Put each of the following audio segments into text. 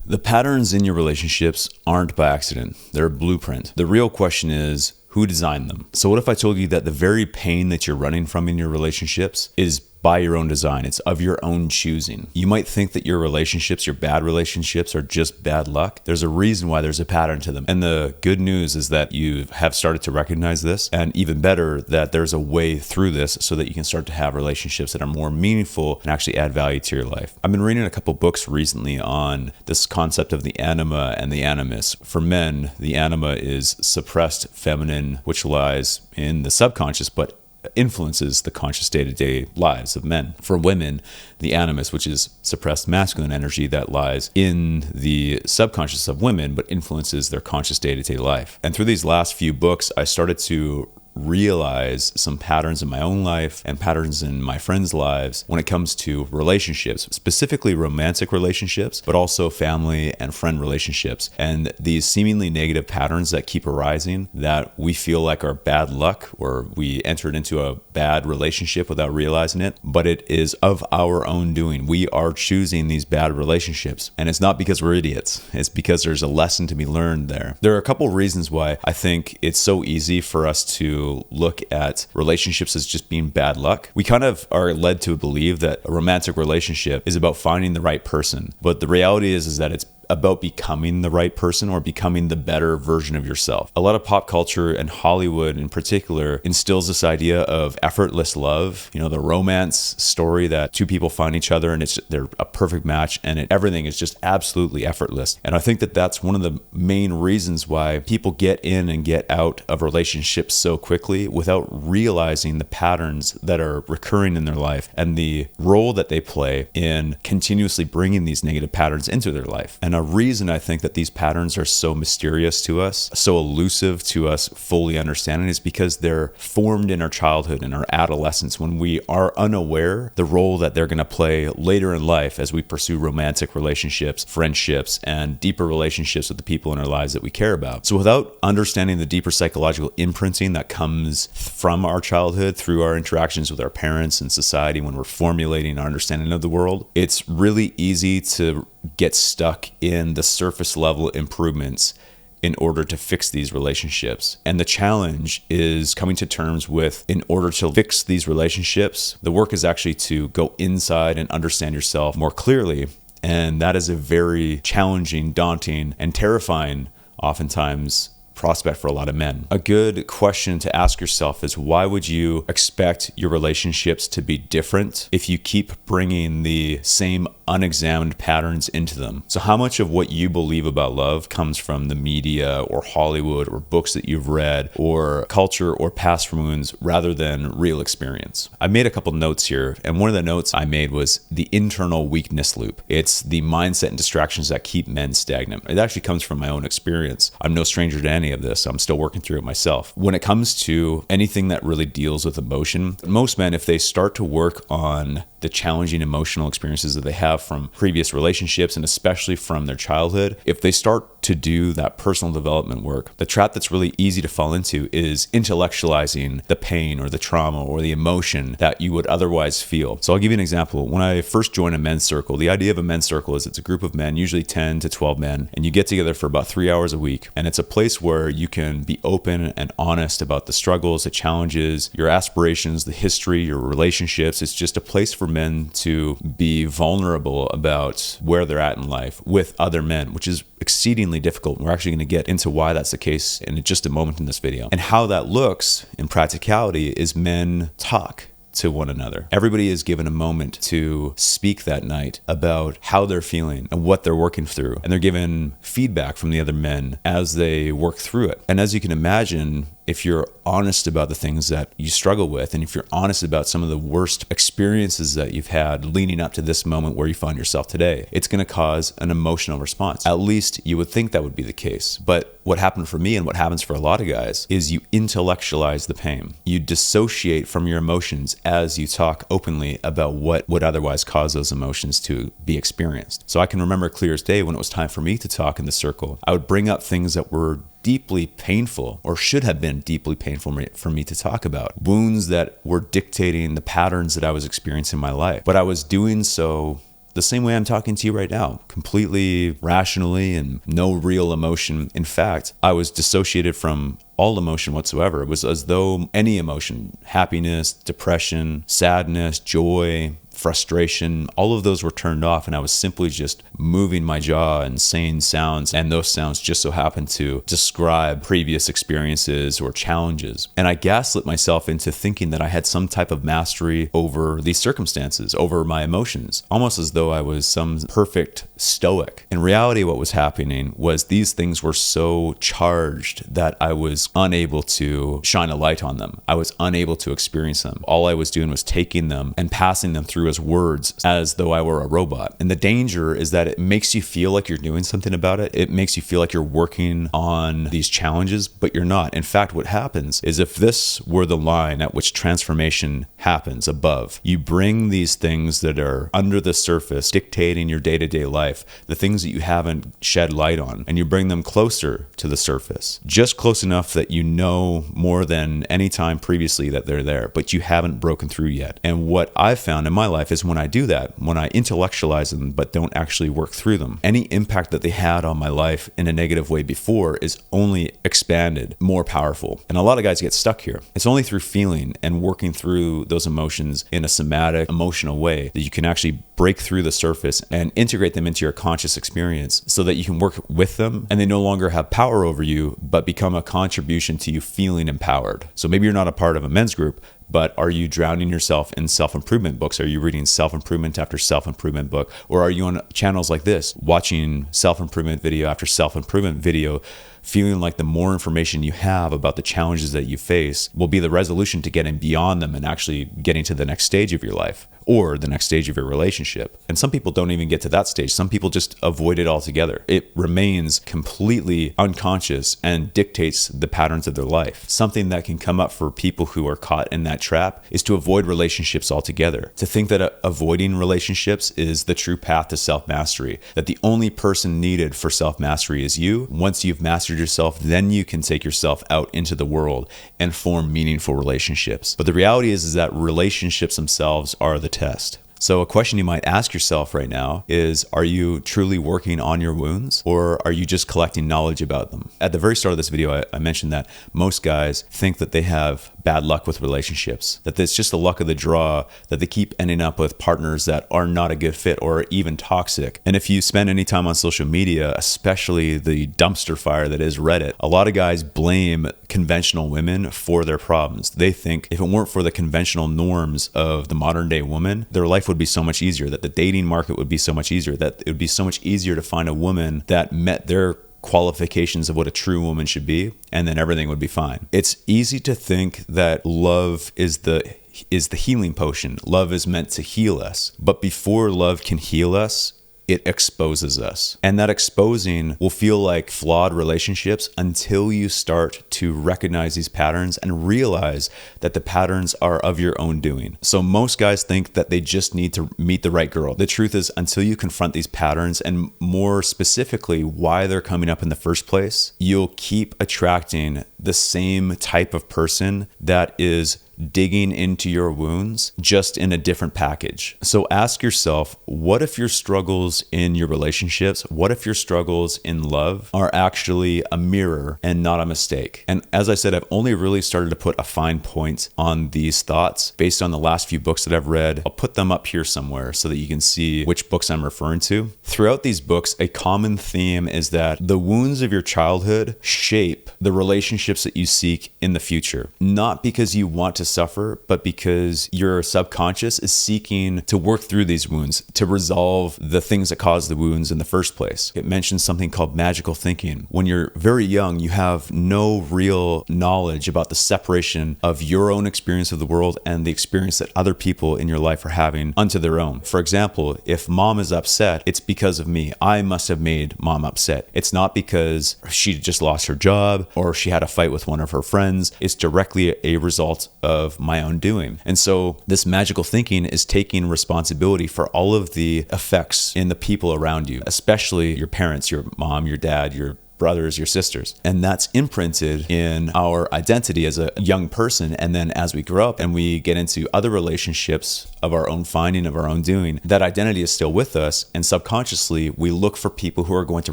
The patterns in your relationships aren't by accident. They're a blueprint. The real question is, who designed them? So what if I told you that the very pain that you're running from in your relationships is by your own design? It's of your own choosing. You might think that your relationships, your bad relationships, are just bad luck. There's a reason why there's a pattern to them. And the good news is that you have started to recognize this, and even better, that there's a way through this so that you can start to have relationships that are more meaningful and actually add value to your life. I've been reading a couple books recently on this concept of the anima and the animus. For men, the anima is suppressed feminine, which lies in the subconscious, but influences the conscious day-to-day lives of men. For women, the animus, which is suppressed masculine energy that lies in the subconscious of women, but influences their conscious day-to-day life. And through these last few books, I started to realize some patterns in my own life and patterns in my friends' lives when it comes to relationships, specifically romantic relationships, but also family and friend relationships. And these seemingly negative patterns that keep arising that we feel like are bad luck, or we entered into a bad relationship without realizing it, but it is of our own doing. We are choosing these bad relationships. And it's not because we're idiots. It's because there's a lesson to be learned there. There are a couple reasons why I think it's so easy for us to look at relationships as just being bad luck. We kind of are led to believe that a romantic relationship is about finding the right person. But the reality is that it's about becoming the right person or becoming the better version of yourself. A lot of pop culture and Hollywood in particular instills this idea of effortless love, the romance story that two people find each other and they're a perfect match and everything is just absolutely effortless. And I think that that's one of the main reasons why people get in and get out of relationships so quickly without realizing the patterns that are recurring in their life and the role that they play in continuously bringing these negative patterns into their life. And a reason I think that these patterns are so mysterious to us, so elusive to us fully understanding, is because they're formed in our childhood and our adolescence when we are unaware the role that they're going to play later in life as we pursue romantic relationships, friendships, and deeper relationships with the people in our lives that we care about. So without understanding the deeper psychological imprinting that comes from our childhood through our interactions with our parents and society when we're formulating our understanding of the world, it's really easy to get stuck in the surface level improvements in order to fix these relationships. And the challenge is coming to terms with, in order to fix these relationships, the work is actually to go inside and understand yourself more clearly. And that is a very challenging, daunting, and terrifying, oftentimes, prospect for a lot of men. A good question to ask yourself is, why would you expect your relationships to be different if you keep bringing the same unexamined patterns into them? So how much of what you believe about love comes from the media or Hollywood or books that you've read or culture or past wounds rather than real experience? I made a couple notes here, and one of the notes I made was the internal weakness loop. It's the mindset and distractions that keep men stagnant. It actually comes from my own experience. I'm no stranger to any of this. I'm still working through it myself. When it comes to anything that really deals with emotion, most men, if they start to work on the challenging emotional experiences that they have from previous relationships and especially from their childhood, if they start to do that personal development work, the trap that's really easy to fall into is intellectualizing the pain or the trauma or the emotion that you would otherwise feel. So I'll give you an example. When I first joined a men's circle, the idea of a men's circle is it's a group of men, usually 10 to 12 men, and you get together for about 3 hours a week. And it's a place where you can be open and honest about the struggles, the challenges, your aspirations, the history, your relationships. It's just a place for men to be vulnerable about where they're at in life with other men, which is exceedingly difficult. We're actually going to get into why that's the case in just a moment in this video. And how that looks in practicality is men talk to one another. Everybody is given a moment to speak that night about how they're feeling and what they're working through. And they're given feedback from the other men as they work through it. And as you can imagine, if you're honest about the things that you struggle with, and if you're honest about some of the worst experiences that you've had leading up to this moment where you find yourself today, it's going to cause an emotional response. At least you would think that would be the case. But what happened for me and what happens for a lot of guys is you intellectualize the pain. You dissociate from your emotions as you talk openly about what would otherwise cause those emotions to be experienced. So I can remember clear as day when it was time for me to talk in the circle, I would bring up things that were deeply painful, or should have been deeply painful for me to talk about. Wounds that were dictating the patterns that I was experiencing in my life. But I was doing so the same way I'm talking to you right now, completely rationally and no real emotion. In fact, I was dissociated from all emotion whatsoever. It was as though any emotion, happiness, depression, sadness, joy, frustration, all of those were turned off, and I was simply just moving my jaw and saying sounds, and those sounds just so happened to describe previous experiences or challenges. And I gaslit myself into thinking that I had some type of mastery over these circumstances, over my emotions, almost as though I was some perfect stoic. In reality, what was happening was these things were so charged that I was unable to shine a light on them. I was unable to experience them. All I was doing was taking them and passing them through as words as though I were a robot. And the danger is that it makes you feel like you're doing something about it. It makes you feel like you're working on these challenges, but you're not. In fact, what happens is if this were the line at which transformation happens above, you bring these things that are under the surface, dictating your day-to-day life, the things that you haven't shed light on, and you bring them closer to the surface, just close enough that you know more than any time previously that they're there, but you haven't broken through yet. And what I've found in my life is when I do that, when I intellectualize them but don't actually work through them, any impact that they had on my life in a negative way before is only expanded, more powerful. And a lot of guys get stuck here. It's only through feeling and working through those emotions in a somatic, emotional way that you can actually break through the surface and integrate them into your conscious experience so that you can work with them and they no longer have power over you, but become a contribution to you feeling empowered. So maybe you're not a part of a men's group, but are you drowning yourself in self-improvement books? Are you reading self-improvement after self-improvement book? Or are you on channels like this, watching self-improvement video after self-improvement video, feeling like the more information you have about the challenges that you face will be the resolution to getting beyond them and actually getting to the next stage of your life or the next stage of your relationship? And some people don't even get to that stage. Some people just avoid it altogether. It remains completely unconscious and dictates the patterns of their life. Something that can come up for people who are caught in that trap is to avoid relationships altogether. To think that avoiding relationships is the true path to self-mastery, that the only person needed for self-mastery is you. Once you've mastered yourself, then you can take yourself out into the world and form meaningful relationships. But the reality is that relationships themselves are the test. So a question you might ask yourself right now is, are you truly working on your wounds, or are you just collecting knowledge about them? At the very start of this video, I mentioned that most guys think that they have bad luck with relationships, that it's just the luck of the draw, that they keep ending up with partners that are not a good fit or even toxic. And if you spend any time on social media, especially the dumpster fire that is Reddit, a lot of guys blame conventional women for their problems. They think if it weren't for the conventional norms of the modern day woman, their life would be so much easier, that the dating market would be so much easier, that it would be so much easier to find a woman that met their qualifications of what a true woman should be, and then everything would be fine. It's easy to think that love is the healing potion. Love is meant to heal us. But before love can heal us, it exposes us. And that exposing will feel like flawed relationships until you start to recognize these patterns and realize that the patterns are of your own doing. So most guys think that they just need to meet the right girl. The truth is, until you confront these patterns, and more specifically why they're coming up in the first place, you'll keep attracting the same type of person that is digging into your wounds, just in a different package. So ask yourself, what if your struggles in your relationships, what if your struggles in love are actually a mirror and not a mistake? And as I said, I've only really started to put a fine point on these thoughts based on the last few books that I've read. I'll put them up here somewhere so that you can see which books I'm referring to. Throughout these books, a common theme is that the wounds of your childhood shape the relationships that you seek in the future, not because you want to suffer, but because your subconscious is seeking to work through these wounds, to resolve the things that cause the wounds in the first place. It mentions something called magical thinking. When you're very young, you have no real knowledge about the separation of your own experience of the world and the experience that other people in your life are having unto their own. For example, if mom is upset, it's because of me. I must have made mom upset. It's not because she just lost her job or she had a fight with one of her friends. It's directly a result of my own doing. And so this magical thinking is taking responsibility for all of the effects in the people around you, especially your parents, your mom, your dad, your brothers, your sisters. And that's imprinted in our identity as a young person. And then as we grow up and we get into other relationships of our own finding, of our own doing, that identity is still with us. And subconsciously, we look for people who are going to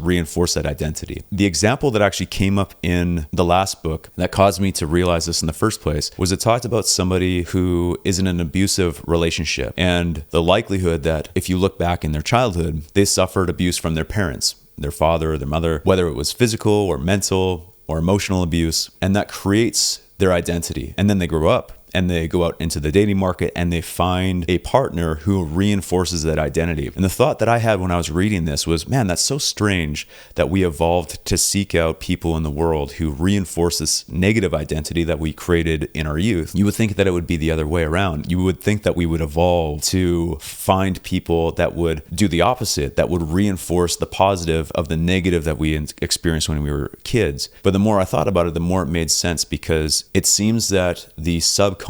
reinforce that identity. The example that actually came up in the last book that caused me to realize this in the first place was it talked about somebody who is in an abusive relationship and the likelihood that if you look back in their childhood, they suffered abuse from their parents, their father or their mother, whether it was physical or mental or emotional abuse, and that creates their identity. And then they grow up and they go out into the dating market and they find a partner who reinforces that identity. And the thought that I had when I was reading this was, man, that's so strange that we evolved to seek out people in the world who reinforce this negative identity that we created in our youth. You would think that it would be the other way around. You would think that we would evolve to find people that would do the opposite, that would reinforce the positive of the negative that we experienced when we were kids. But the more I thought about it, the more it made sense, because it seems that the subconscious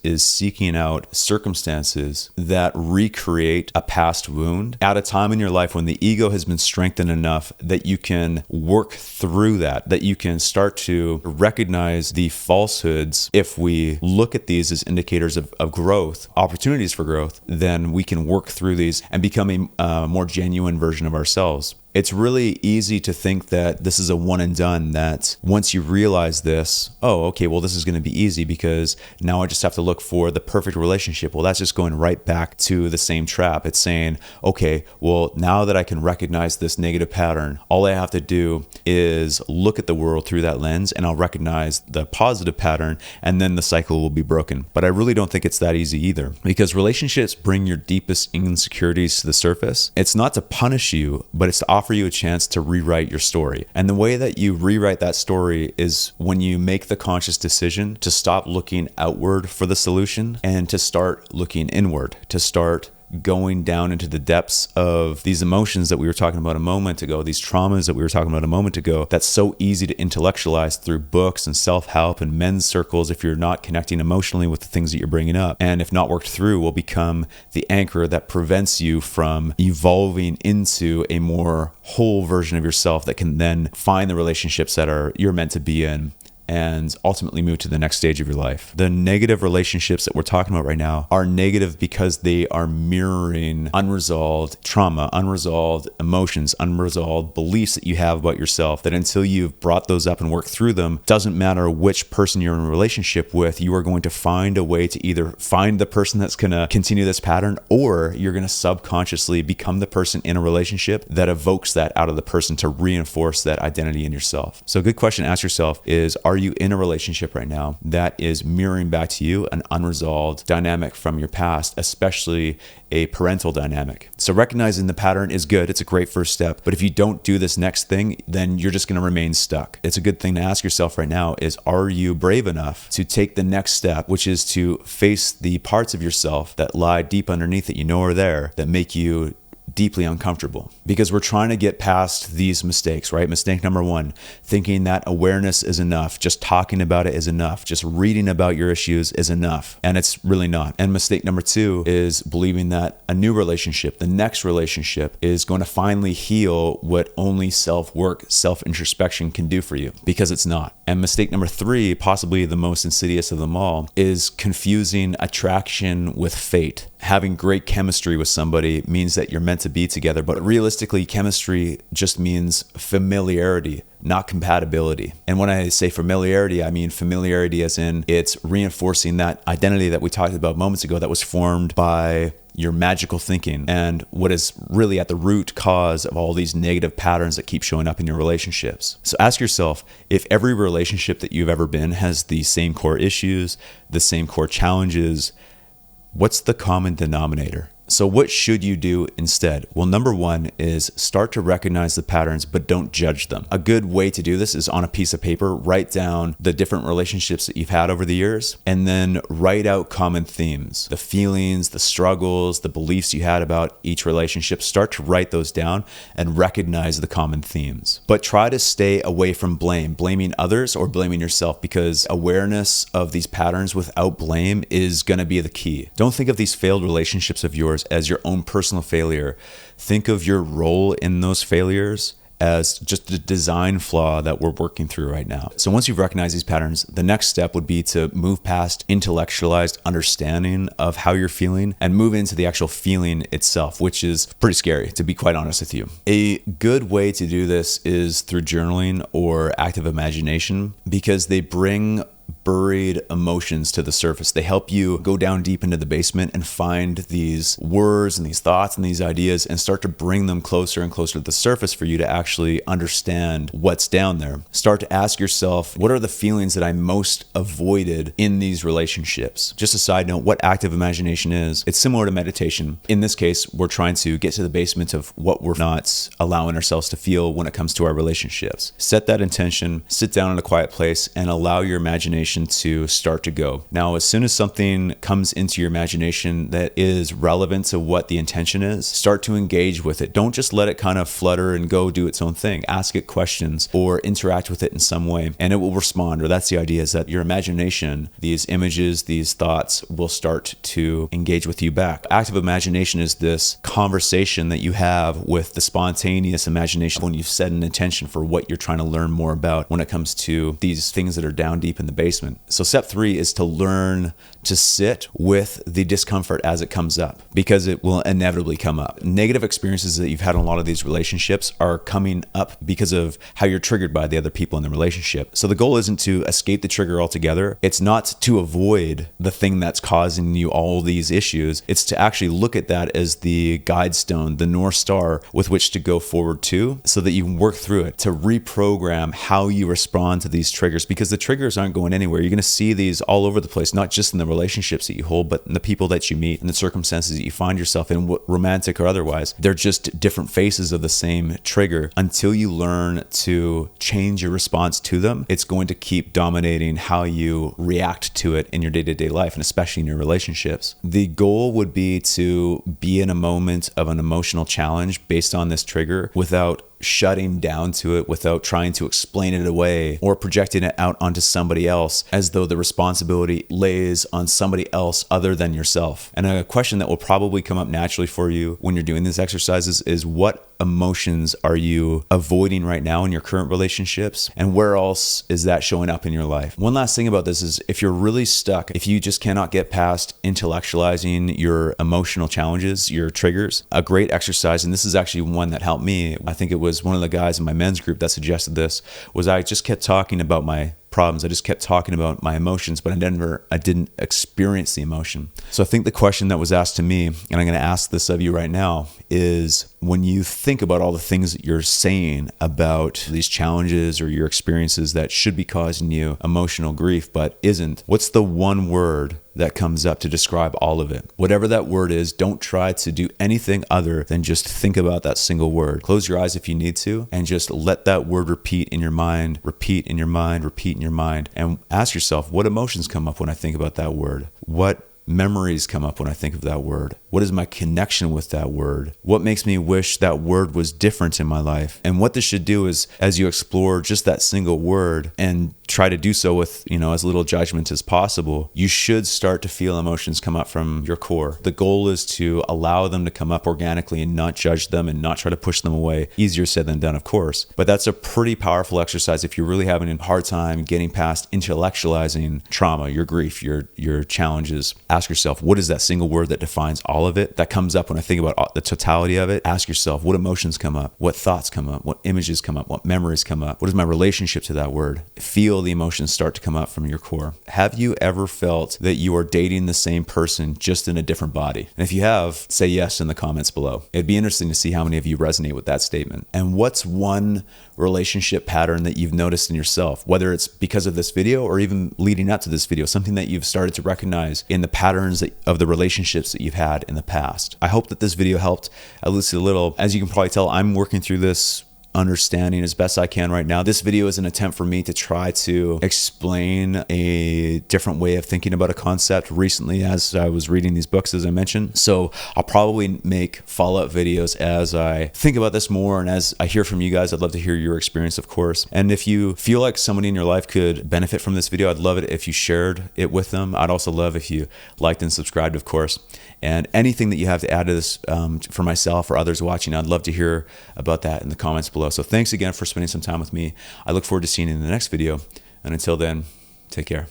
is seeking out circumstances that recreate a past wound at a time in your life when the ego has been strengthened enough that you can work through that you can start to recognize the falsehoods. If we look at these as indicators of growth, opportunities for growth, then we can work through these and become a more genuine version of ourselves. It's really easy to think that this is a one and done, that once you realize this, oh, okay, well, this is going to be easy because now I just have to look for the perfect relationship. Well, that's just going right back to the same trap. It's saying, okay, well, now that I can recognize this negative pattern, all I have to do is look at the world through that lens and I'll recognize the positive pattern and then the cycle will be broken. But I really don't think it's that easy either, because relationships bring your deepest insecurities to the surface. It's not to punish you, but it's to offer you a chance to rewrite your story. And the way that you rewrite that story is when you make the conscious decision to stop looking outward for the solution and to start looking inward, to start going down into the depths of these emotions that we were talking about a moment ago, these traumas that we were talking about a moment ago, that's so easy to intellectualize through books and self-help and men's circles if you're not connecting emotionally with the things that you're bringing up. And if not worked through, will become the anchor that prevents you from evolving into a more whole version of yourself that can then find the relationships that you're meant to be in and ultimately move to the next stage of your life. The negative relationships that we're talking about right now are negative because they are mirroring unresolved trauma, unresolved emotions, unresolved beliefs that you have about yourself, that until you've brought those up and worked through them, doesn't matter which person you're in a relationship with, you are going to find a way to either find the person that's going to continue this pattern, or you're going to subconsciously become the person in a relationship that evokes that out of the person to reinforce that identity in yourself. So a good question to ask yourself is, are you in a relationship right now that is mirroring back to you an unresolved dynamic from your past, especially a parental dynamic? So recognizing the pattern is good. It's a great first step. But if you don't do this next thing, then you're just going to remain stuck. It's a good thing to ask yourself right now is, are you brave enough to take the next step, which is to face the parts of yourself that lie deep underneath that you know are there, that make you deeply uncomfortable? Because we're trying to get past these mistakes, right? Mistake number one, thinking that awareness is enough. Just talking about it is enough. Just reading about your issues is enough. And it's really not. And mistake number two is believing that a new relationship, the next relationship, is going to finally heal what only self-work, self-introspection can do for you, because it's not. And mistake number three, possibly the most insidious of them all, is confusing attraction with fate. Having great chemistry with somebody means that you're meant to be together, but realistically, chemistry just means familiarity, not compatibility. And when I say familiarity, I mean familiarity as in it's reinforcing that identity that we talked about moments ago that was formed by your magical thinking and what is really at the root cause of all these negative patterns that keep showing up in your relationships. So ask yourself, if every relationship that you've ever been has the same core issues, the same core challenges, what's the common denominator? So what should you do instead? Well, number one is start to recognize the patterns, but don't judge them. A good way to do this is on a piece of paper, write down the different relationships that you've had over the years, and then write out common themes, the feelings, the struggles, the beliefs you had about each relationship. Start to write those down and recognize the common themes. But try to stay away from blaming others or blaming yourself, because awareness of these patterns without blame is going to be the key. Don't think of these failed relationships of yours as your own personal failure. Think of your role in those failures as just a design flaw that we're working through right now. So once you've recognized these patterns, the next step would be to move past intellectualized understanding of how you're feeling and move into the actual feeling itself, which is pretty scary, to be quite honest with you. A good way to do this is through journaling or active imagination, because they bring buried emotions to the surface. They help you go down deep into the basement and find these words and these thoughts and these ideas and start to bring them closer and closer to the surface for you to actually understand what's down there. Start to ask yourself, what are the feelings that I most avoided in these relationships? Just a side note, what active imagination is, it's similar to meditation. In this case, we're trying to get to the basement of what we're not allowing ourselves to feel when it comes to our relationships. Set that intention, sit down in a quiet place, and allow your imagination to start to go. Now, as soon as something comes into your imagination that is relevant to what the intention is, start to engage with it. Don't just let it kind of flutter and go do its own thing. Ask it questions or interact with it in some way, and it will respond. Or that's the idea, is that your imagination, these images, these thoughts will start to engage with you back. Active imagination is this conversation that you have with the spontaneous imagination when you've set an intention for what you're trying to learn more about when it comes to these things that are down deep in the basement. So step 3 is to learn to sit with the discomfort as it comes up, because it will inevitably come up. Negative experiences that you've had in a lot of these relationships are coming up because of how you're triggered by the other people in the relationship. So the goal isn't to escape the trigger altogether. It's not to avoid the thing that's causing you all these issues. It's to actually look at that as the guide stone, the North Star with which to go forward to, so that you can work through it, to reprogram how you respond to these triggers, because the triggers aren't going anywhere. You're going to see these all over the place, not just in the relationships that you hold, but in the people that you meet and the circumstances that you find yourself in, romantic or otherwise. They're just different faces of the same trigger. Until you learn to change your response to them, it's going to keep dominating how you react to it in your day-to-day life, and especially in your relationships. The goal would be to be in a moment of an emotional challenge based on this trigger without shutting down to it, without trying to explain it away or projecting it out onto somebody else as though the responsibility lays on somebody else other than yourself. And a question that will probably come up naturally for you when you're doing these exercises is, what emotions are you avoiding right now in your current relationships, and where else is that showing up in your life? One last thing about this is, if you're really stuck, if you just cannot get past intellectualizing your emotional challenges, your triggers, a great exercise, and this is actually one that helped me, I think it was one of the guys in my men's group that suggested this, was I just kept talking about my problems. I just kept talking about my emotions, but I didn't experience the emotion. So I think the question that was asked to me, and I'm going to ask this of you right now, is, when you think about all the things that you're saying about these challenges or your experiences that should be causing you emotional grief but isn't, what's the one word that comes up to describe all of it? Whatever that word is, don't try to do anything other than just think about that single word. Close your eyes if you need to, and just let that word repeat in your mind, repeat in your mind, repeat in your mind, and ask yourself, what emotions come up when I think about that word? What memories come up when I think of that word? What is my connection with that word? What makes me wish that word was different in my life? And what this should do is, as you explore just that single word and try to do so with, as little judgment as possible, you should start to feel emotions come up from your core. The goal is to allow them to come up organically and not judge them and not try to push them away. Easier said than done, of course. But that's a pretty powerful exercise if you're really having a hard time getting past intellectualizing trauma, your grief, your challenges. Ask yourself, what is that single word that defines all of it, that comes up when I think about the totality of it? Ask yourself, what emotions come up? What thoughts come up? What images come up? What memories come up? What is my relationship to that word? Feel the emotions start to come up from your core. Have you ever felt that you are dating the same person just in a different body? And if you have, say yes in the comments below. It'd be interesting to see how many of you resonate with that statement. And what's one relationship pattern that you've noticed in yourself, whether it's because of this video or even leading up to this video, something that you've started to recognize in the patterns of the relationships that you've had in the past? I hope that this video helped at least a little. As you can probably tell, I'm working through this understanding as best I can right now. This video is an attempt for me to try to explain a different way of thinking about a concept recently as I was reading these books, as I mentioned. So I'll probably make follow-up videos as I think about this more, and as I hear from you guys. I'd love to hear your experience, of course. And if you feel like somebody in your life could benefit from this video, I'd love it if you shared it with them. I'd also love if you liked and subscribed, of course. And anything that you have to add to this for myself or others watching, I'd love to hear about that in the comments below. below. So thanks again for spending some time with me. I look forward to seeing you in the next video. And until then, take care.